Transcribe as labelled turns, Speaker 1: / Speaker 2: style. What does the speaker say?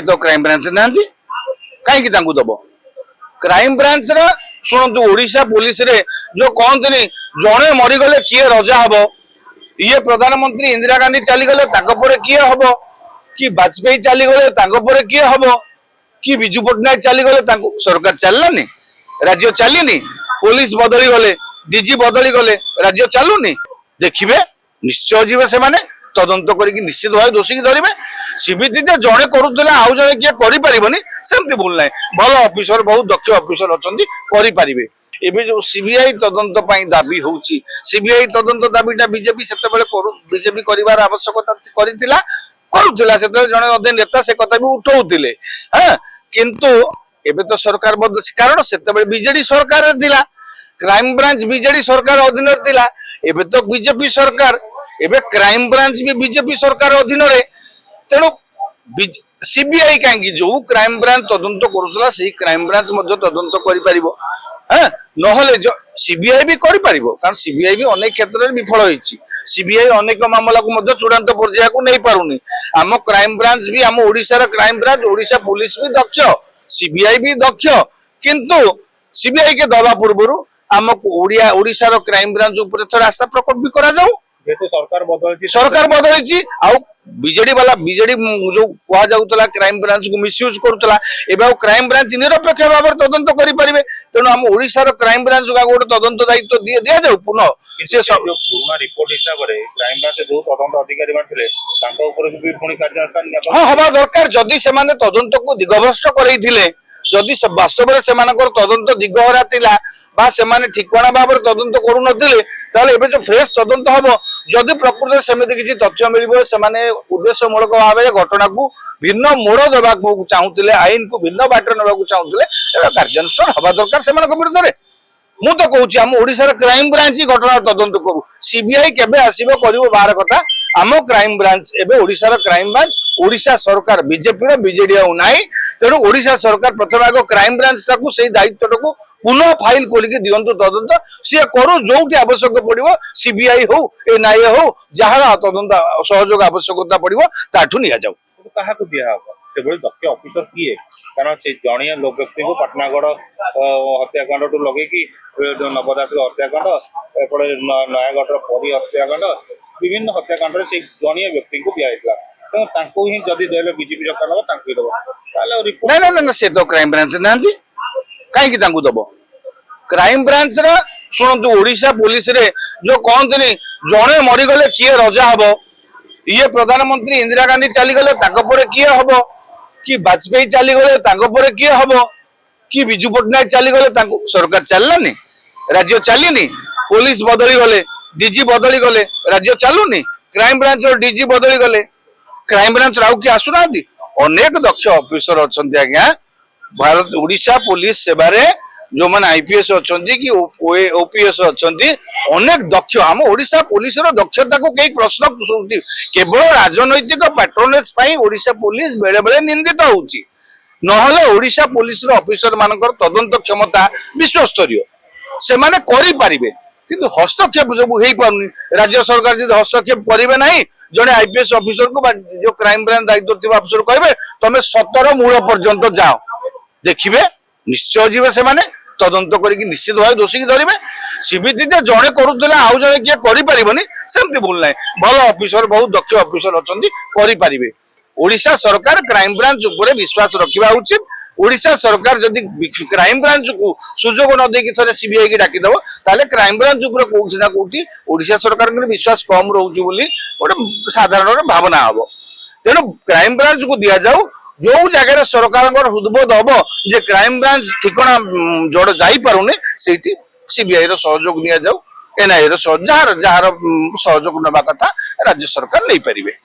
Speaker 1: तो crime branch ना कहीं दब क्राइम ब्रांच शुणु ओडिशा पुलिस रे जो कहते जड़े मरीगले किए रजा हम ये प्रधानमंत्री इंदिरा गांधी चलीगले किए हम कि वाजपेयी चलीगले किए हम कि विजु पट्टनायक चलीगले सरकार चललानी राज्य चलनी पुलिस बदली गले डीजी बदली गले राज्य चलुनी देखिए निश्चय जीवे से माने तदंत करके निश्चित भाव दोषी की धरवे सीमित जड़े करुला आउ जड़े किए करें सेमती भूल ना भल अफिसर बहुत दक्ष अफिसर अच्छा करें एबे जो सीबीआई तदंत दाबी होउची सीबीआई तदंत दाबीटा बीजेपी सेतेबेले बीजेपी करिवार आवश्यकता करितिला करुतिला सेतेबेले जणे अधे नेता से कथा भी उठाउतिले हां किंतु एबे तो सरकार बदल कारण सेतेबेले बीजेडी सरकार दिला क्राइम ब्रांच बीजेडी सरकार अधीन थिला एबे तो बीजेपी सरकार एबे क्राइम ब्रांच भी बीजेपी सरकार अधीन रे तेणु सीबीआई कहीं जो क्राइम ब्रांच तदंत करुला से क्राइम ब्रांच तदंत कर नहले सीबीआई भी कर कारण सीबीआई भी अनेक क्षेत्र में विफल होती सीबीआई अनेक मामला को चूड़ांत पर्याय को नहीं पारुनी आम क्राइम ब्रांच भी आम ओडिशार क्राइम ब्रांच ओडिशा पुलिस भी दक्ष सीबीआई भी दक्ष किंतु सीबीआई के दबा पूर्व आमको ओडिशार क्राइम ब्रांच उपर थोड़ा आस्था प्रकट भी करा जाऊ सरकार बदली बीजेडी वाला बीजेडी जो कहुला क्राइम ब्रांच को मिसयूज करुला एवं क्राइम ब्रांच निरपेक्ष भाव तदंत करें तेणु आम ओडिशार क्राइम ब्रांच को गोटे तदंत दायित्व दि जाऊ पुनः से
Speaker 2: पुराना रिपोर्ट हिसाब से क्राइम ब्रांच जो तदंत अधिकारी
Speaker 1: हाँ हवा दरकार जदि से तदंत को दिगभ्रष्ट करते जदि वास्तव में से तदंत दिगहरा थिला बा सेमाने ठिकाना भाव तदंत करुनथिले ताले एबे जो फ्रेश तदंत हबो जदि प्रकृति सेमिति किछि तथ्य मिलिबो सेमाने उद्देश्यमूलक भाव घटना को भिन्न मोड़ देबा चाहूतिले आईन को भिन्न बाट नेबा चाहूतिले एबे कार्यानुष्ठान हबा दरकार सेमानक विरुद्ध रे मु तो कहूची हम ओडिसा क्राइम ब्रांच घटना तदंत करू सीबीआई केबे आसीबो करिवो बाहर कथा आम क्राइम ब्रांच एबे ओडिसा क्राइम ब्रांच ओडिशा सरकार बीजेपी रो बीजेडी आउ नाही तेणु ओडिशा सरकार प्रथम आग क्राइम ब्रांच टाकू से दायित्व टाकू पुनः फाइल खोलिकी दिंतु तदंत सी करू जो आवश्यक पड़ो सीबीआई हो एनआईए हो जहाँ तदंत सहयोग आवश्यकता पड़ो ताठू नि जाऊ
Speaker 2: दक्ष अफिसर किए कारण से जड़िया लोक व्यक्ति को पाटनागढ़ हत्याकांड टू लगे नवदास हत्याकांड एपटे नयागढ़ परी हत्याकांड विभिन्न हत्याकांड से जड़िया व्यक्ति को दिया ही जदि देले बीजेपी सरकार दब
Speaker 1: ना से तो क्राइम ब्रांच ना कहीं दब क्राइम ब्रांच शुणु ओडिशा पुलिस रे जो कहते जड़े मरीगले किए रजा हम ये प्रधानमंत्री इंदिरा गांधी चलीगले किए हम कि वाजपेयी चलीगले किए हम कि विजु पट्टनायक चलीगले सरकार चललानी राज्य चलनी पुलिस बदली गले डीजी बदली गले राज्य चलुनी क्राइम ब्रांच डीजी बदली गले क्राइम ब्रांच आउ किए आसुना अनेक दक्ष अफिसर अच्छा आज्ञा भारत ओडिशा पुलिस सेवा जो मैंने आईपीएस अच्छा कि ओपीएस अच्छा अनेक दक्ष आम ओडिशा पुलिस दक्षता को कई प्रश्न केवल राजनैतिक पैट्रोनेज ओडिशा पुलिस बेले बेले निंदित होउची नहले ओडिशा पुलिस ऑफिसर मानकर तदंत क्षमता विश्वस्तरीय से माने करि पारिबे किंतु हस्तक्षेप जो हो पारुनी राज्य सरकार जब हस्तक्षेप करेंगे ना जड़े आईपीएस ऑफिसर को जो क्राइम ब्रांच दायित्व अफिसर कहे तुम सतर मूल पर्यंत जाओ देखिए निश्चय जीवे से माने तदंत करके निश्चित भाव दोषी की धरवे सीमित जड़े करुला आउ जड़े किए करें सेमती भूल ना भल अफिसर बहुत दक्ष अफिसर अच्छा करें ओडिशा सरकार क्राइम ब्रांच उपर विश्वास रखा उचित ओडिशा सरकार जदि क्राइम ब्रांच को सुजोग न देकी थरे सीबीआई की डाकिदेव ताले क्राइम ब्रांच उपर कोठी ना कोठी ओडिशा सरकार के विश्वास कम रोचे बोली गोटे साधारण भावना हम तेणु क्राइम ब्रांच को दि जाऊ जो जगह सरकार हृदबोध हम जे क्राइम ब्रांच ठिकाना जड़ जापे से सीबीआई सहयोग नि जाऊ एनआईए जार जार सहयोग नवा कथा राज्य सरकार नहीं पारे।